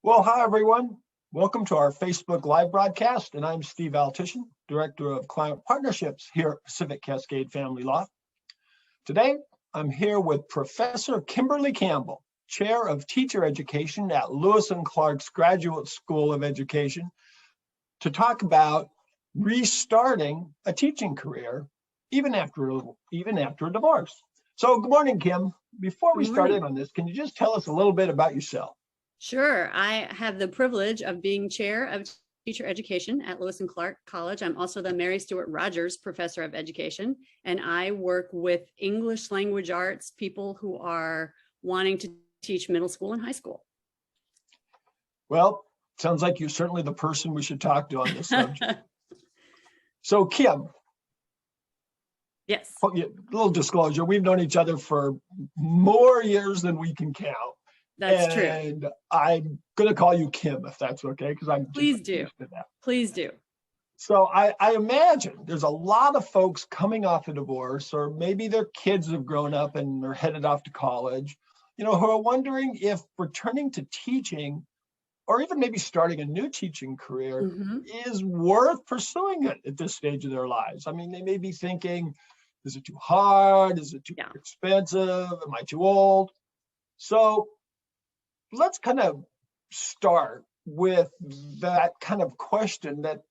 Well, hi, everyone. Welcome to our Facebook Live broadcast, and I'm Steve Altition, Director of Client Partnerships here at Pacific Cascade Family Law. Today, I'm here with Professor Kimberly Campbell, Chair of Teacher Education at Lewis and Clark's Graduate School of Education, to talk about restarting a teaching career even after a divorce. So, good morning, Kim. Before we start in on this, can you just tell us a little bit about yourself? Sure. I have the privilege of being chair of teacher education at Lewis and Clark College. I'm also the Mary Stuart Rogers Professor of Education, and I work with English language arts people who are wanting to teach middle school and high school. Well, sounds like you're certainly the person we should talk to on this subject. So, Kim. Yes. A little disclosure, we've known each other for more years than we can count. That's true. And I'm going to call you Kim, if that's okay, because I'm Please do. Please do. So I imagine there's a lot of folks coming off a divorce, or maybe their kids have grown up and are headed off to college, who are wondering if returning to teaching, or even maybe starting a new teaching career, is worth pursuing it at this stage of their lives. I mean, they may be thinking, is it too hard? Is it too expensive? Am I too old? So let's kind of start with that kind of question that,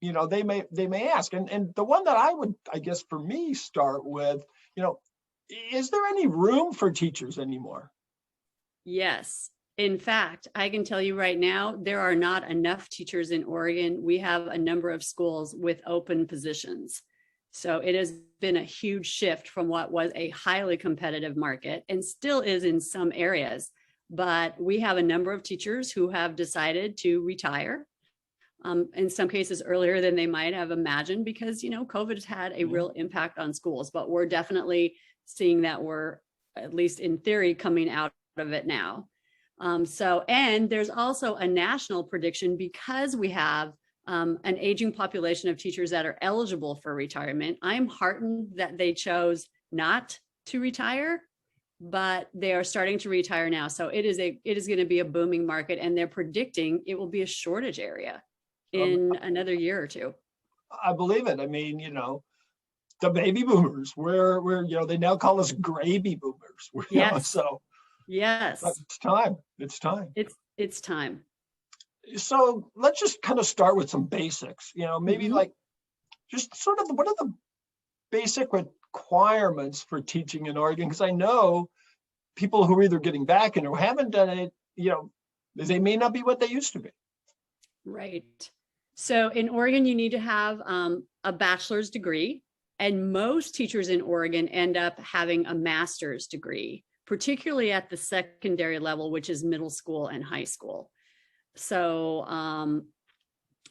they may ask. And the one that I would, I guess, for me, start with, is there any room for teachers anymore? Yes. In fact, I can tell you right now, there are not enough teachers in Oregon. We have a number of schools with open positions. So it has been a huge shift from what was a highly competitive market and still is in some areas. But we have a number of teachers who have decided to retire, in some cases earlier than they might have imagined, because, COVID has had a real impact on schools. But we're definitely seeing that we're, at least in theory, coming out of it now. And there's also a national prediction, because we have an aging population of teachers that are eligible for retirement. I'm heartened that they chose not to retire, but they are starting to retire now. So it is going to be a booming market, and they're predicting it will be a shortage area in another year or two. I believe it. I mean, the baby boomers, we're they now call us gravy boomers. Yes. So yes, it's time. It's time. It's time. So let's just kind of start with some basics. Maybe like just sort of what are the basic requirements for teaching in Oregon? Because I know people who are either getting back and who haven't done it, they may not be what they used to be. Right. So in Oregon, you need to have a bachelor's degree, and most teachers in Oregon end up having a master's degree, particularly at the secondary level, which is middle school and high school. So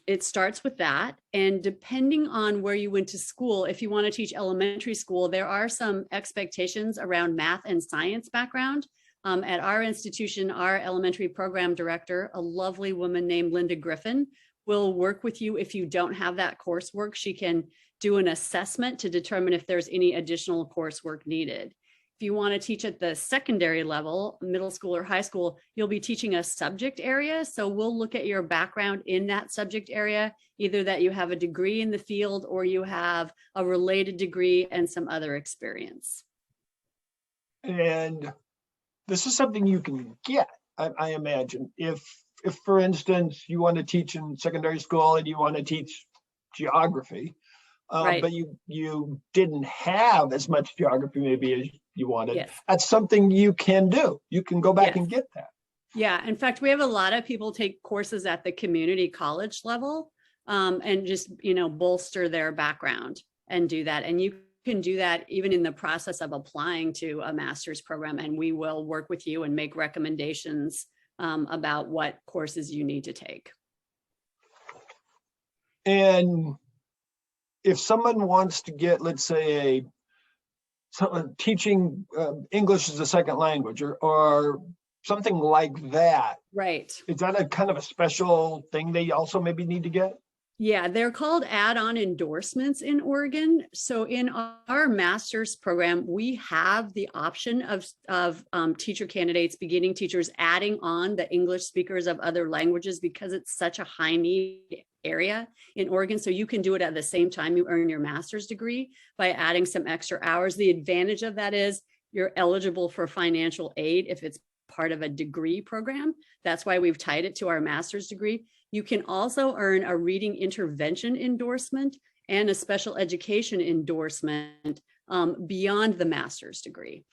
it starts with that. And depending on where you went to school, if you want to teach elementary school, there are some expectations around math and science background. At our institution, our elementary program director, a lovely woman named Linda Griffin, will work with you if you don't have that coursework. She can do an assessment to determine if there's any additional coursework needed. If you want to teach at the secondary level, middle school or high school, you'll be teaching a subject area. So we'll look at your background in that subject area, either that you have a degree in the field or you have a related degree and some other experience. And this is something you can get, I imagine. If for instance, you want to teach in secondary school and you want to teach geography, right. but you didn't have as much geography maybe as you wanted. Yes. That's something you can do. You can go back and get that. Yeah. In fact, we have a lot of people take courses at the community college level and just, bolster their background and do that. And you can do that even in the process of applying to a master's program. And we will work with you and make recommendations about what courses you need to take. And if someone wants to get, let's say, teaching English as a second language or something like that. Right. Is that a kind of a special thing they also maybe need to get? Yeah, they're called add-on endorsements in Oregon. So in our master's program, we have the option of teacher candidates, beginning teachers, adding on the English speakers of other languages because it's such a high need area in Oregon. So you can do it at the same time you earn your master's degree by adding some extra hours. The advantage of that is you're eligible for financial aid if it's part of a degree program. That's why we've tied it to our master's degree. You can also earn a reading intervention endorsement and a special education endorsement beyond the master's degree.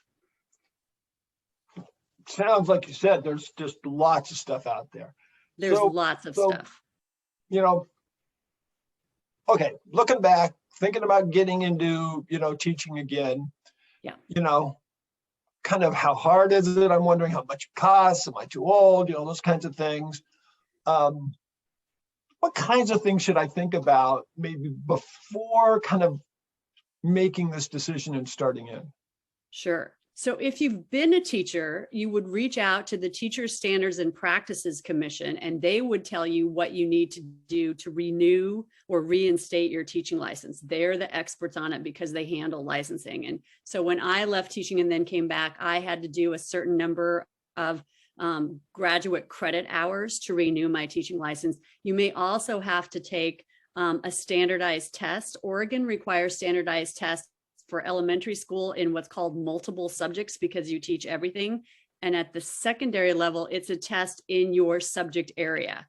Sounds like you said, there's just lots of stuff out there. There's lots of stuff. You know, okay, looking back, thinking about getting into, teaching again. Yeah. Kind of how hard is it? I'm wondering how much it costs. Am I too old? Those kinds of things. What kinds of things should I think about maybe before kind of making this decision and starting in? Sure. So if you've been a teacher, you would reach out to the Teacher Standards and Practices Commission, and they would tell you what you need to do to renew or reinstate your teaching license. They're the experts on it because they handle licensing. And so when I left teaching and then came back, I had to do a certain number of graduate credit hours to renew my teaching license. You may also have to take a standardized test. Oregon requires standardized tests for elementary school in what's called multiple subjects because you teach everything. And at the secondary level, it's a test in your subject area.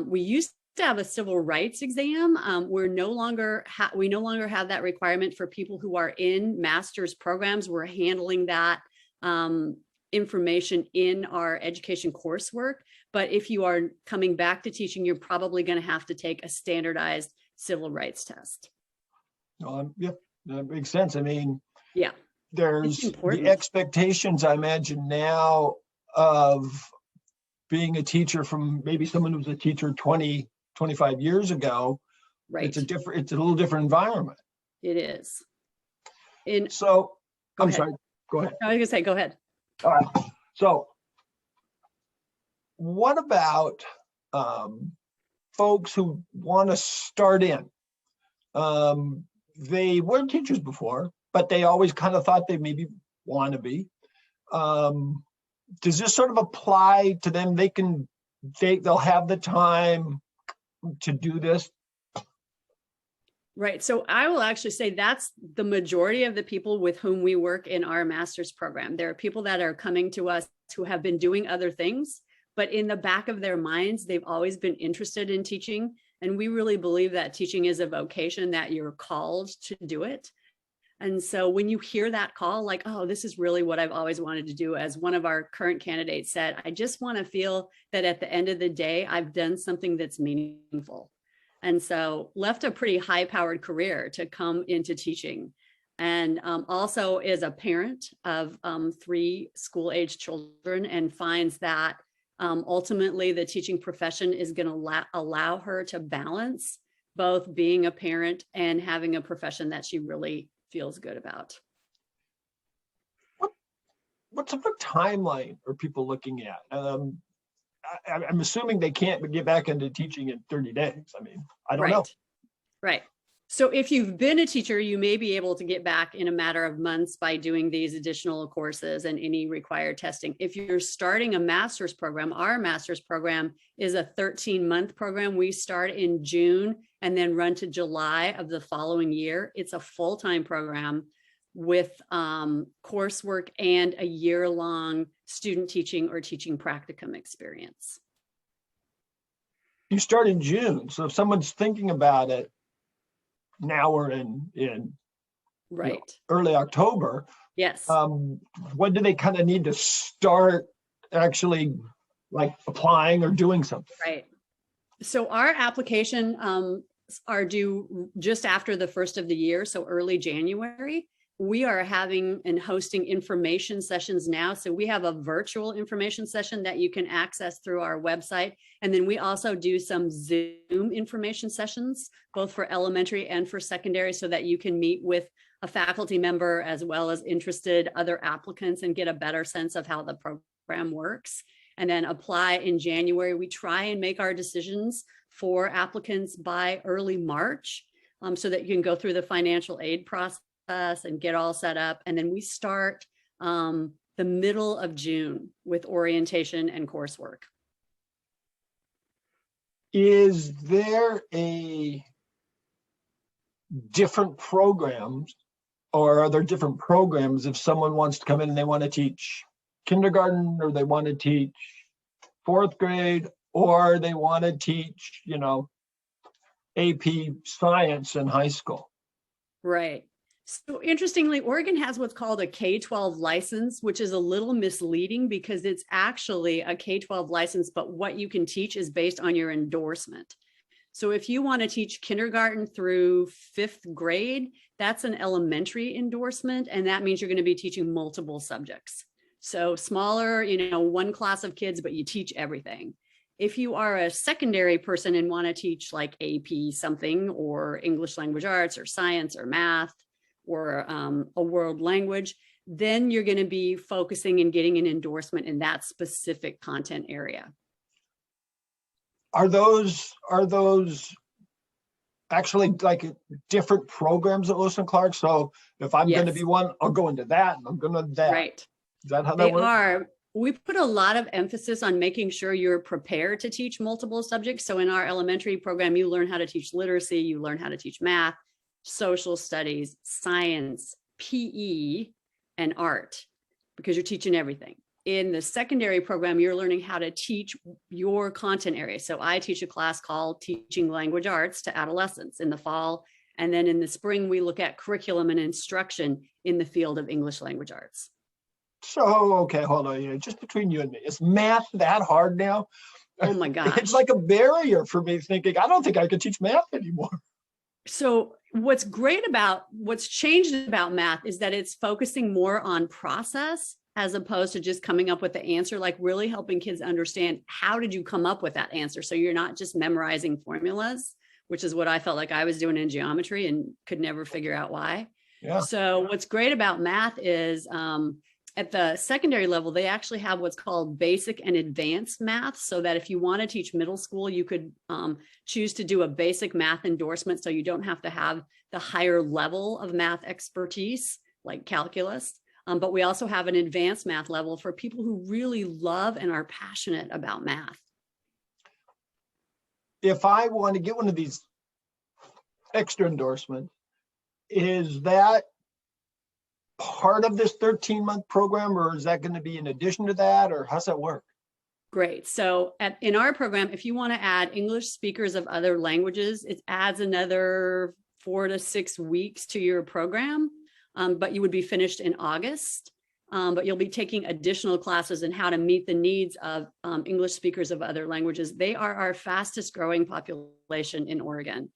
We used to have a civil rights exam. We no longer have that requirement for people who are in master's programs. We're handling that information in our education coursework. But if you are coming back to teaching, you're probably going to have to take a standardized civil rights test. Yeah, that makes sense. I mean, yeah, there's the expectations, I imagine, now of being a teacher from maybe someone who was a teacher 20, 25 years ago. Right. It's a little different environment. It is. I'm sorry, go ahead. I was going to say, go ahead. All right. So what about folks who want to start in? They weren't teachers before, but they always kind of thought they maybe want to be. Does this sort of apply to them? They'll have the time to do this? Right. So I will actually say that's the majority of the people with whom we work in our master's program. There are people that are coming to us who have been doing other things, but in the back of their minds, they've always been interested in teaching. And we really believe that teaching is a vocation, that you're called to do it. And so when you hear that call, like, oh, this is really what I've always wanted to do, as one of our current candidates said, I just want to feel that at the end of the day, I've done something that's meaningful. And so left a pretty high-powered career to come into teaching. And also is a parent of 3 school-age children, and finds that ultimately the teaching profession is going to allow her to balance both being a parent and having a profession that she really feels good about. What sort of timeline are people looking at? I'm assuming they can't get back into teaching in 30 days. I mean, I don't know. Right. So if you've been a teacher, you may be able to get back in a matter of months by doing these additional courses and any required testing. If you're starting a master's program, our master's program is a 13-month program. We start in June and then run to July of the following year. It's a full-time program with coursework and a year-long student teaching or teaching practicum experience. You start in June. So if someone's thinking about it, now we're in right, early October. Yes. When do they kind of need to start actually like applying or doing something? Right. So our application are due just after the first of the year, so early January. We are having and hosting information sessions now. So we have a virtual information session that you can access through our website. And then we also do some Zoom information sessions, both for elementary and for secondary, so that you can meet with a faculty member as well as interested other applicants and get a better sense of how the program works. and then apply in January. We try and make our decisions for applicants by early March, so that you can go through the financial aid process and get all set up. And then we start the middle of June with orientation and coursework. Is there a different programs, or are there different programs if someone wants to come in and they want to teach kindergarten, or they want to teach fourth grade, or they want to teach, AP science in high school? Right. So interestingly, Oregon has what's called a K-12 license, which is a little misleading because it's actually a K-12 license, but what you can teach is based on your endorsement. So if you want to teach kindergarten through fifth grade, that's an elementary endorsement, and that means you're going to be teaching multiple subjects. So smaller, one class of kids, but you teach everything. If you are a secondary person and want to teach like AP something, or English language arts, or science, or math, or a world language, then you're going to be focusing and getting an endorsement in that specific content area. Are those actually like different programs at Lewis and Clark? So if I'm going to be one, I'll go into that, and I'm going to that. Right. Is that how that works? They are. We put a lot of emphasis on making sure you're prepared to teach multiple subjects. So in our elementary program, you learn how to teach literacy, you learn how to teach math, social studies, science, PE, and art, because you're teaching everything. In the secondary program, you're learning how to teach your content area. So I teach a class called Teaching Language Arts to Adolescents in the fall. And then in the spring, we look at curriculum and instruction in the field of English language arts. So, okay, hold on. Just between you and me, is math that hard now? Oh my gosh. It's like a barrier for me thinking, I don't think I could teach math anymore. So what's changed about math is that it's focusing more on process as opposed to just coming up with the answer, like really helping kids understand, how did you come up with that answer? So you're not just memorizing formulas, which is what I felt like I was doing in geometry and could never figure out why. Yeah. So what's great about math is at the secondary level, they actually have what's called basic and advanced math, so that if you want to teach middle school, you could choose to do a basic math endorsement, so you don't have to have the higher level of math expertise like calculus. But we also have an advanced math level for people who really love and are passionate about math. If I want to get one of these extra endorsements, is that part of this 13-month program, or is that going to be in addition to that, or how's that work? Great. So in our program, if you want to add English speakers of other languages, it adds another 4 to 6 weeks to your program, but you would be finished in August. But you'll be taking additional classes in how to meet the needs of English speakers of other languages. They are our fastest growing population in Oregon.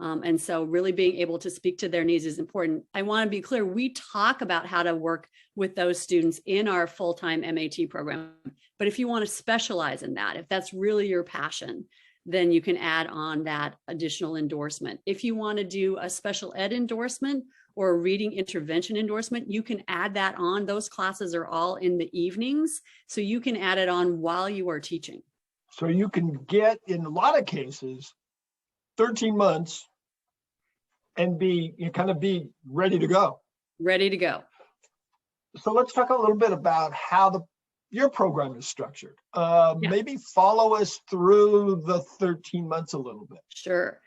And so really being able to speak to their needs is important. I want to be clear, we talk about how to work with those students in our full-time MAT program. But if you want to specialize in that, if that's really your passion, then you can add on that additional endorsement. If you want to do a special ed endorsement or a reading intervention endorsement, you can add that on. Those classes are all in the evenings, so you can add it on while you are teaching. So you can get, in a lot of cases, 13 months and be ready to go. Ready to go. So let's talk a little bit about how your program is structured. Maybe follow us through the 13 months a little bit. Sure.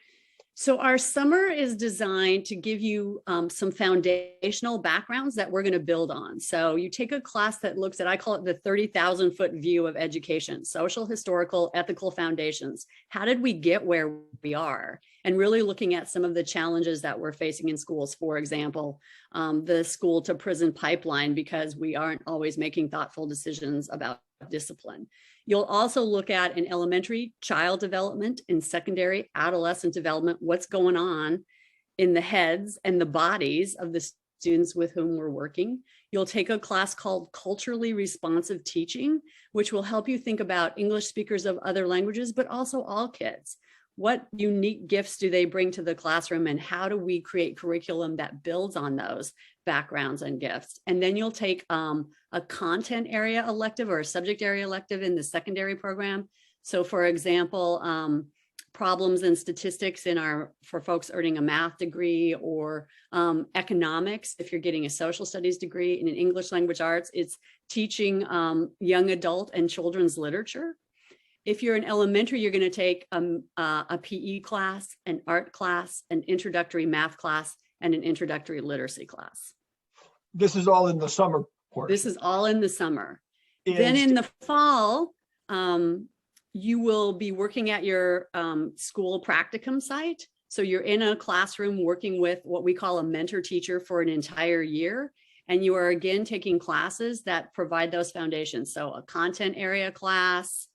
So our summer is designed to give you some foundational backgrounds that we're going to build on. So you take a class that looks at, I call it the 30,000 foot view of education: social, historical, ethical foundations. How did we get where we are? And really looking at some of the challenges that we're facing in schools. For example, the school to prison pipeline, because we aren't always making thoughtful decisions about discipline. You'll also look at in elementary child development, in secondary adolescent development, what's going on in the heads and the bodies of the students with whom we're working. You'll take a class called culturally responsive teaching, which will help you think about English speakers of other languages, but also all kids. what unique gifts do they bring to the classroom, and how do we create curriculum that builds on those backgrounds and gifts? And then you'll take a content area elective or a subject area elective in the secondary program. So for example, problems and statistics for folks earning a math degree, or economics if you're getting a social studies degree. And in English language arts, it's teaching young adult and children's literature. If you're in elementary, you're going to take a PE class, an art class, an introductory math class, and an introductory literacy class. This is all in the summer portion. This is all in the summer. Then in the fall, you will be working at your school practicum site. So you're in a classroom working with what we call a mentor teacher for an entire year. And you are again taking classes that provide those foundations. So a content area class.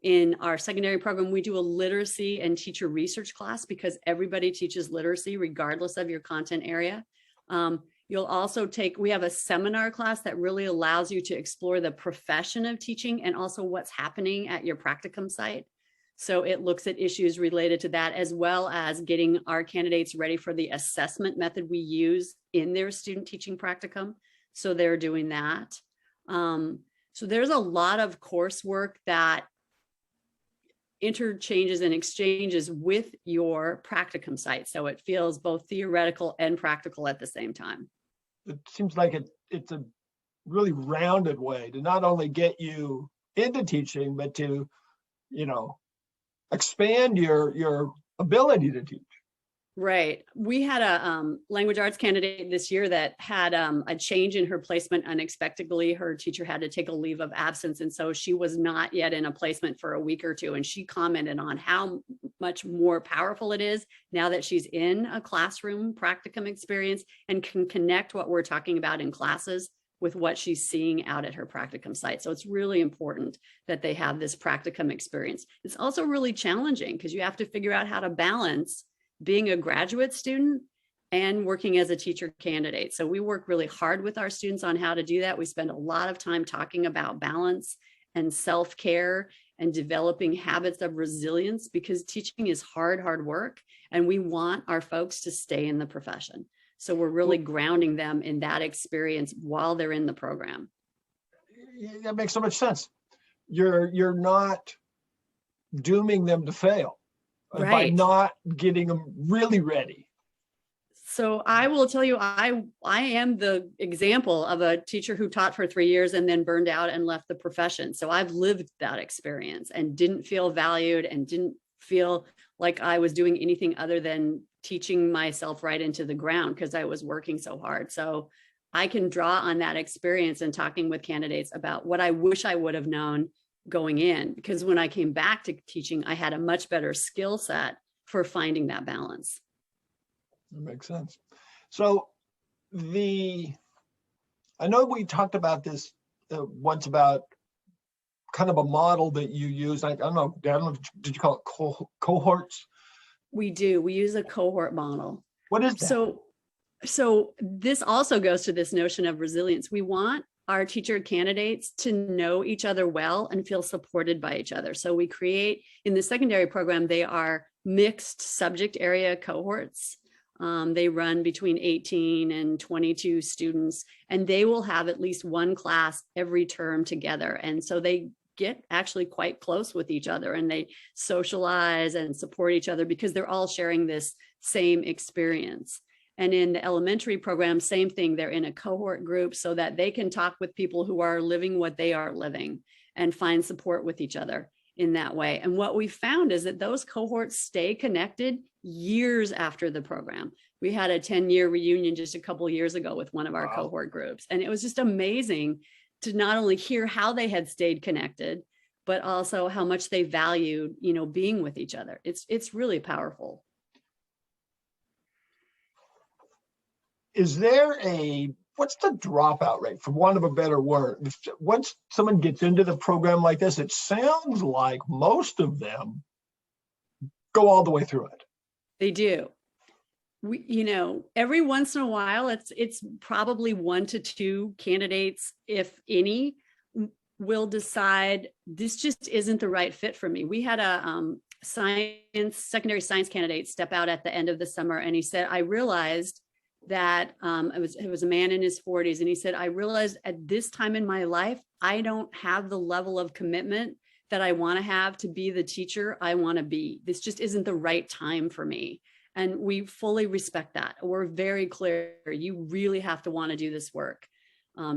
In our secondary program, we do a literacy and teacher research class because everybody teaches literacy regardless of your content area. You'll also we have a seminar class that really allows you to explore the profession of teaching and also what's happening at your practicum site. So it looks at issues related to that, as well as getting our candidates ready for the assessment method we use in their student teaching practicum. So they're doing that. So there's a lot of coursework that interchanges and exchanges with your practicum site. So it feels both theoretical and practical at the same time. It seems like it's a really rounded way to not only get you into teaching, but to, expand your ability to teach. Right. We had a language arts candidate this year that had a change in her placement unexpectedly. Her teacher had to take a leave of absence. And so she was not yet in a placement for a week or two. And she commented on how much more powerful it is now that she's in a classroom practicum experience and can connect what we're talking about in classes with what she's seeing out at her practicum site. So it's really important that they have this practicum experience. It's also really challenging because you have to figure out how to balance being a graduate student and working as a teacher candidate. So we work really hard with our students on how to do that. We spend a lot of time talking about balance and self-care and developing habits of resilience, because teaching is hard work, and we want our folks to stay in the profession. So we're really grounding them in that experience while they're in the program. That makes so much sense. You're not dooming them to fail. Right. By not getting them really ready. So I will tell you, I am the example of a teacher who taught for 3 years and then burned out and left the profession. So I've lived that experience and didn't feel valued and didn't feel like I was doing anything other than teaching myself right into the ground because I was working so hard. So I can draw on that experience and talking with candidates about what I wish I would have known going in, because when I came back to teaching, I had a much better skill set for finding that balance. That makes sense. So I know we talked about this once about kind of a model that you use. I don't know, did you call it cohorts? We do. We use a cohort model. What is that? So this also goes to this notion of resilience. We want our teacher candidates to know each other well and feel supported by each other. So we create, in the secondary program, they are mixed subject area cohorts. They run between 18 and 22 students, and they will have at least one class every term together. And so they get actually quite close with each other, and they socialize and support each other because they're all sharing this same experience. And in the elementary program, same thing. They're in a cohort group so that they can talk with people who are living what they are living and find support with each other in that way. And what we found is that those cohorts stay connected years after the program. We had a 10-year reunion just a couple of years ago with one of our cohort groups. And it was just amazing to not only hear how they had stayed connected, but also how much they valued, being with each other. It's really powerful. Is there what's the dropout rate, for want of a better word? Once someone gets into the program like this, it sounds like most of them go all the way through it. They do. Every once in a while, it's probably 1 to 2 candidates, if any, will decide this just isn't the right fit for me. We had a secondary science candidate step out at the end of the summer, and he said, I realized that it was a man in his 40s, and he said, I realized at this time in my life, I don't have the level of commitment that I want to have to be the teacher I want to be. This just isn't the right time for me. And we fully respect that. We're very clear. You really have to want to do this work.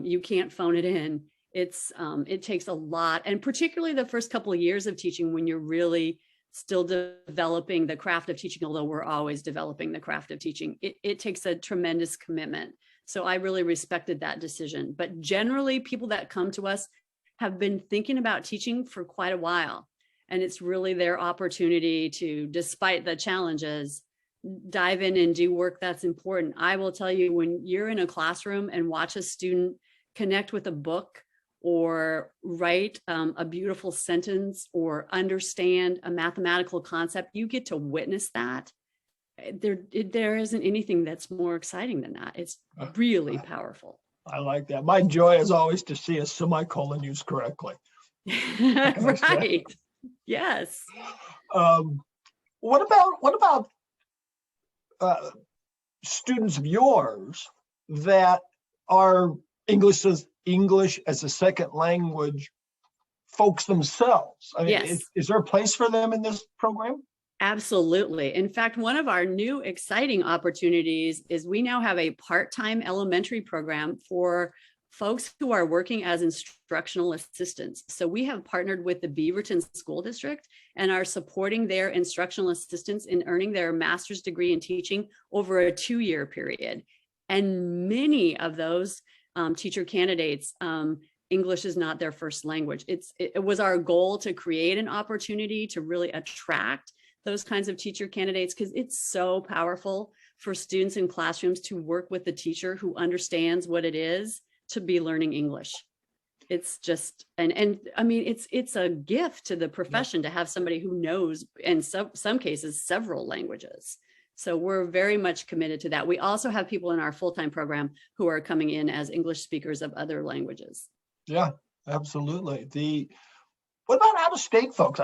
You can't phone it in. It takes a lot. And particularly the first couple of years of teaching, when you're really still developing the craft of teaching, although we're always developing the craft of teaching, it takes a tremendous commitment. So I really respected that decision. But generally, people that come to us have been thinking about teaching for quite a while. And it's really their opportunity to, despite the challenges, dive in and do work that's important. I will tell you, when you're in a classroom and watch a student connect with a book or write a beautiful sentence or understand a mathematical concept, you get to witness that. There isn't anything that's more exciting than that. It's really powerful. I like that. My joy is always to see a semicolon used correctly. Right. Yes. What about students of yours that are English as a second language folks themselves? I mean, yes. Is there a place for them in this program? Absolutely. In fact, one of our new exciting opportunities is we now have a part-time elementary program for folks who are working as instructional assistants. So we have partnered with the Beaverton School District and are supporting their instructional assistants in earning their master's degree in teaching over a 2-year period. And many of those teacher candidates, English is not their first language. It was our goal to create an opportunity to really attract those kinds of teacher candidates, because it's so powerful for students in classrooms to work with a teacher who understands what it is to be learning English. It's just, and I mean, it's a gift to the profession to have somebody who knows, in some cases, several languages. So we're very much committed to that. We also have people in our full-time program who are coming in as English speakers of other languages. Yeah, absolutely. What about out-of-state folks?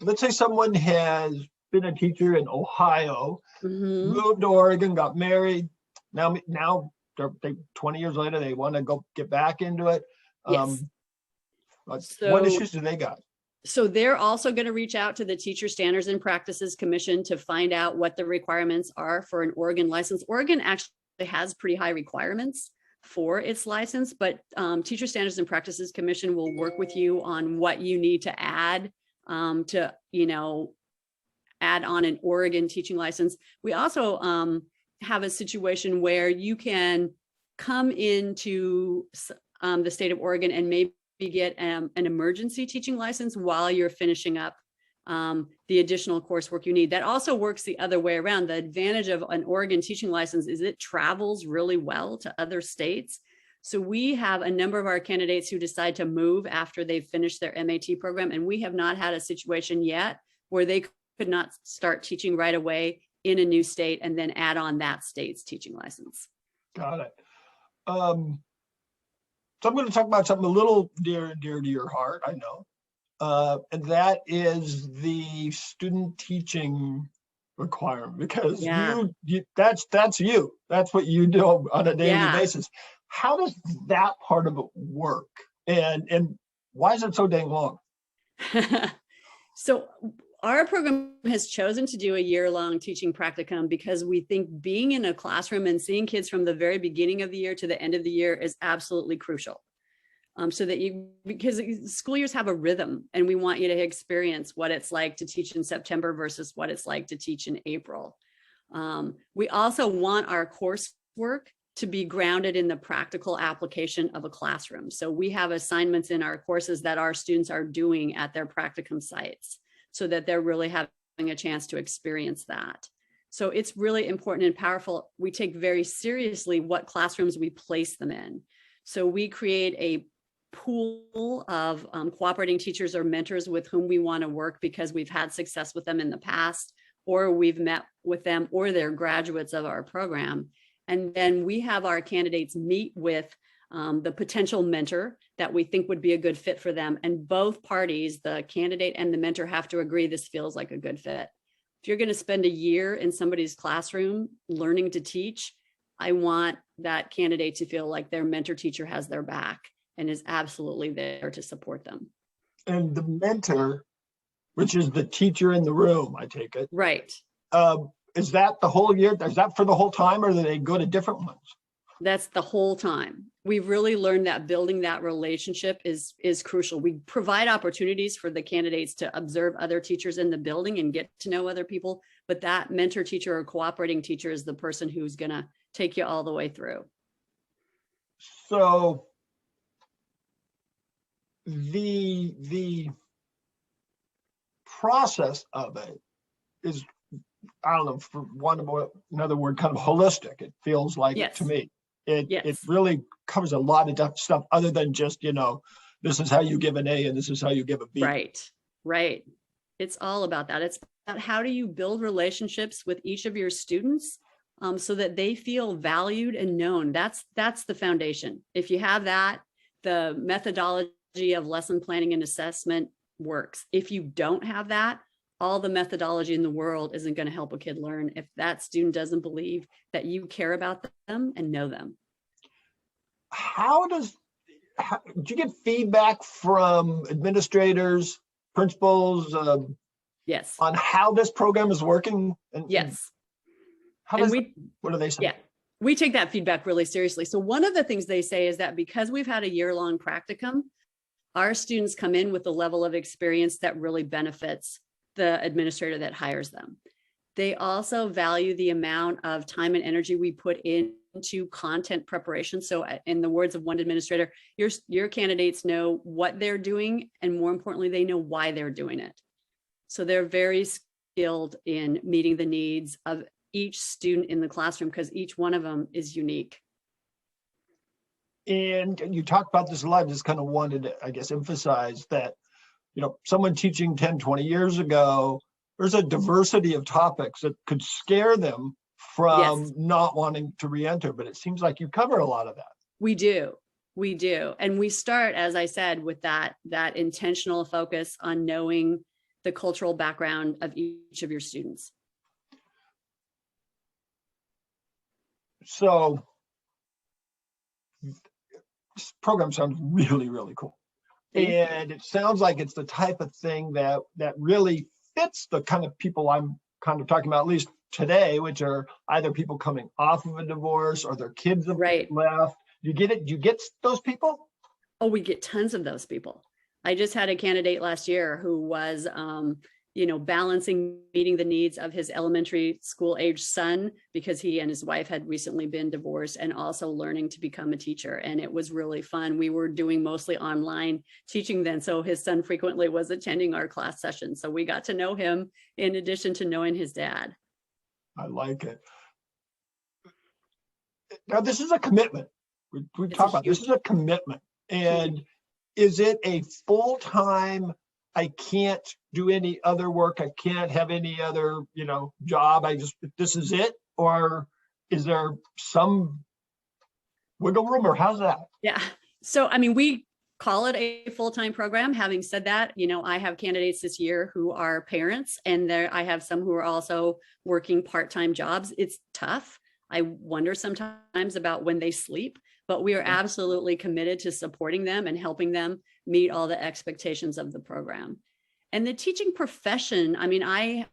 Let's say someone has been a teacher in Ohio, moved to Oregon, got married. Now they 20 years later, they want to go get back into it. Yes. What issues do they got? So they're also going to reach out to the Teacher Standards and Practices Commission to find out what the requirements are for an Oregon license. Oregon actually has pretty high requirements for its license, but Teacher Standards and Practices Commission will work with you on what you need to add to, add on an Oregon teaching license. We also have a situation where you can come into the state of Oregon and maybe get an emergency teaching license while you're finishing up the additional coursework you need. That also works the other way around. The advantage of an Oregon teaching license is it travels really well to other states. So we have a number of our candidates who decide to move after they've finished their MAT program, and we have not had a situation yet where they could not start teaching right away in a new state and then add on that state's teaching license. Got it. So I'm going to talk about something a little dear to your heart, I know, and that is the student teaching requirement, because that's you. That's what you do on a daily basis. How does that part of it work? And why is it so dang long? So our program has chosen to do a year-long teaching practicum because we think being in a classroom and seeing kids from the very beginning of the year to the end of the year is absolutely crucial. So that because school years have a rhythm, and we want you to experience what it's like to teach in September versus what it's like to teach in April. We also want our coursework to be grounded in the practical application of a classroom. So we have assignments in our courses that our students are doing at their practicum sites, so that they're really having a chance to experience that. So it's really important and powerful. We take very seriously what classrooms we place them in. So we create a pool of cooperating teachers or mentors with whom we want to work because we've had success with them in the past, or we've met with them, or they're graduates of our program. And then we have our candidates meet with the potential mentor that we think would be a good fit for them. And both parties, the candidate and the mentor, have to agree this feels like a good fit. If you're going to spend a year in somebody's classroom learning to teach, I want that candidate to feel like their mentor teacher has their back and is absolutely there to support them. And the mentor, which is the teacher in the room, I take it. Right. Is that the whole year? Is that for the whole time, or do they go to different ones? That's the whole time. We've really learned that building that relationship is crucial. We provide opportunities for the candidates to observe other teachers in the building and get to know other people, but that mentor teacher or cooperating teacher is the person who's going to take you all the way through. So the process of it is, I don't know, for one of another word, kind of holistic. It feels like Yes. to me. It Yes. really covers a lot of stuff other than just, this is how you give an A and this is how you give a B. Right. It's all about that. It's about how do you build relationships with each of your students so that they feel valued and known. That's the foundation. If you have that, the methodology of lesson planning and assessment works. If you don't have that, all the methodology in the world isn't going to help a kid learn if that student doesn't believe that you care about them and know them. Do you get feedback from administrators, principals, Yes. on how this program is working? Yes. What do they say? Yeah, we take that feedback really seriously. So one of the things they say is that because we've had a year-long practicum, our students come in with a level of experience that really benefits the administrator that hires them. They also value the amount of time and energy we put into content preparation. So in the words of one administrator, your candidates know what they're doing, and more importantly, they know why they're doing it. So they're very skilled in meeting the needs of each student in the classroom because each one of them is unique. And you talked about this a lot. I just kind of wanted to, I guess, emphasize that, someone teaching 10, 20 years ago, there's a diversity of topics that could scare them from not wanting to re-enter, but it seems like you cover a lot of that. We do. And we start, as I said, with that intentional focus on knowing the cultural background of each of your students. So this program sounds really, really cool. And it sounds like it's the type of thing that really fits the kind of people I'm kind of talking about, at least today, which are either people coming off of a divorce or their kids have left. You get it? You get those people? Oh, we get tons of those people. I just had a candidate last year who was, balancing meeting the needs of his elementary school age son because he and his wife had recently been divorced, and also learning to become a teacher. And it was really fun. We were doing mostly online teaching then. So his son frequently was attending our class sessions. So we got to know him in addition to knowing his dad. I like it. Now, this is a commitment. We talked about this is a commitment. And is it a full-time, I can't do any other work, I can't have any other, job, this is it? Or is there some wiggle room, or how's that? Yeah. So, we call it a full-time program. Having said that, I have candidates this year who are parents, and I have some who are also working part-time jobs. It's tough. I wonder sometimes about when they sleep, but we are absolutely committed to supporting them and helping them meet all the expectations of the program. And the teaching profession, when I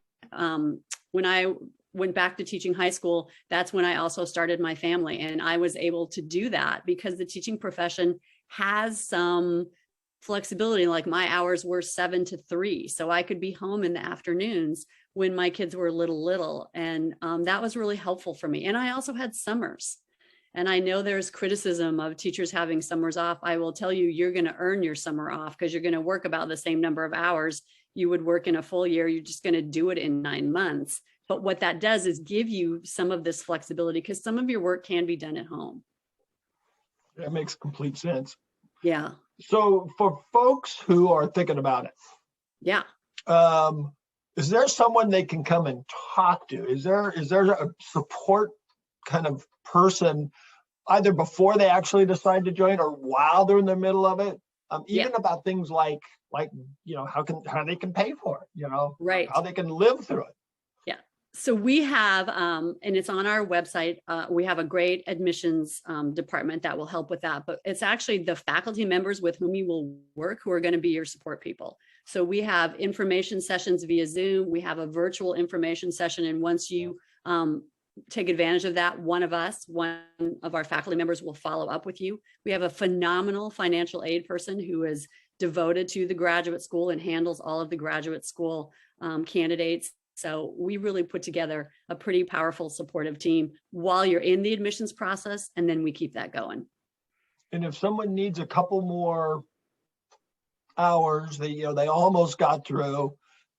went back to teaching high school, that's when I also started my family. And I was able to do that because the teaching profession has some flexibility. Like my hours were 7 to 3. So I could be home in the afternoons when my kids were little. And that was really helpful for me. And I also had summers. And I know there's criticism of teachers having summers off. I will tell you, you're going to earn your summer off because you're going to work about the same number of hours you would work in a full year. You're just going to do it in 9 months. But what that does is give you some of this flexibility because some of your work can be done at home. That makes complete sense. Yeah. So for folks who are thinking about it, yeah, is there someone they can come and talk to? Is there a support kind of person either before they actually decide to join or while they're in the middle of it. Even about things like how they can pay for it, Right. how they can live through it. Yeah. So we have, and it's on our website, we have a great admissions department that will help with that, but it's actually the faculty members with whom you will work who are going to be your support people. So we have information sessions via Zoom. We have a virtual information session. And once you take advantage of that, one of our faculty members will follow up with you. We have a phenomenal financial aid person who is devoted to the graduate school and handles all of the graduate school candidates. So we really put together a pretty powerful supportive team while you're in the admissions process, and then we keep that going. And if someone needs a couple more hours, they almost got through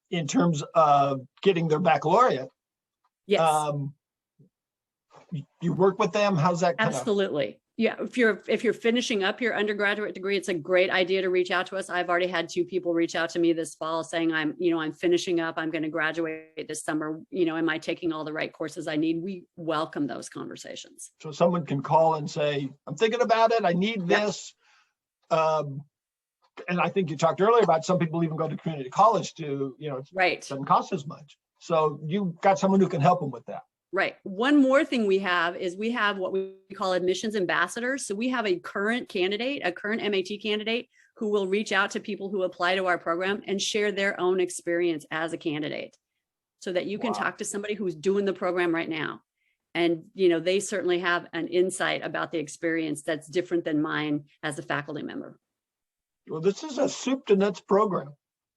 in terms of getting their baccalaureate. Yes. You work with them? How's that? Absolutely. Yeah. If you're finishing up your undergraduate degree, it's a great idea to reach out to us. I've already had 2 people reach out to me this fall saying, I'm finishing up, I'm going to graduate this summer. Am I taking all the right courses I need? We welcome those conversations. So someone can call and say, I'm thinking about it. I need this. And I think you talked earlier about some people even go to community college to, right. It doesn't cost as much. So you got someone who can help them with that. Right. One more thing we have is we have what we call admissions ambassadors. So we have a current MAT candidate who will reach out to people who apply to our program and share their own experience as a candidate so that you can talk to somebody who's doing the program right now. And, they certainly have an insight about the experience that's different than mine as a faculty member. Well, this is a soup to nuts program.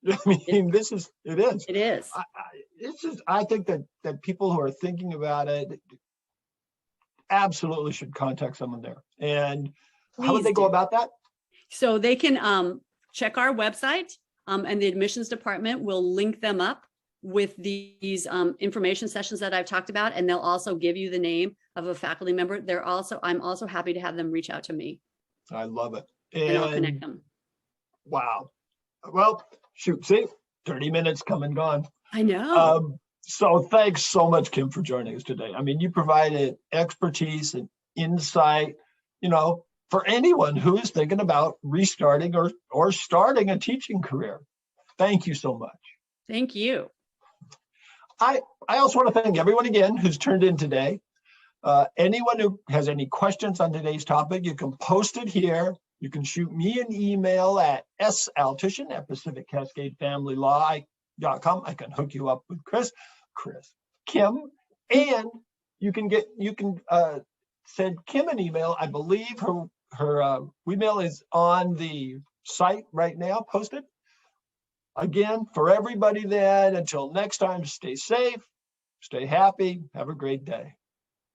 I mean, it is. It is. I think that people who are thinking about it absolutely should contact someone there. And how would they go about that? So they can check our website, and the admissions department will link them up with these information sessions that I've talked about, and they'll also give you the name of a faculty member. I'm also happy to have them reach out to me. I love it. And I'll connect them. Wow. Well, shoot, see, 30 minutes come and gone. I know. So thanks so much, Kim, for joining us today. I mean, you provided expertise and insight, for anyone who is thinking about restarting or starting a teaching career. Thank you so much. Thank you. I also want to thank everyone again who's tuned in today. Anyone who has any questions on today's topic, you can post it here. You can shoot me an email at saltuition@PacificCascadeFamilyLaw.com. I can hook you up with Kim, and you can send Kim an email. I believe her email is on the site right now, posted. Again, for everybody then, until next time, stay safe, stay happy, have a great day.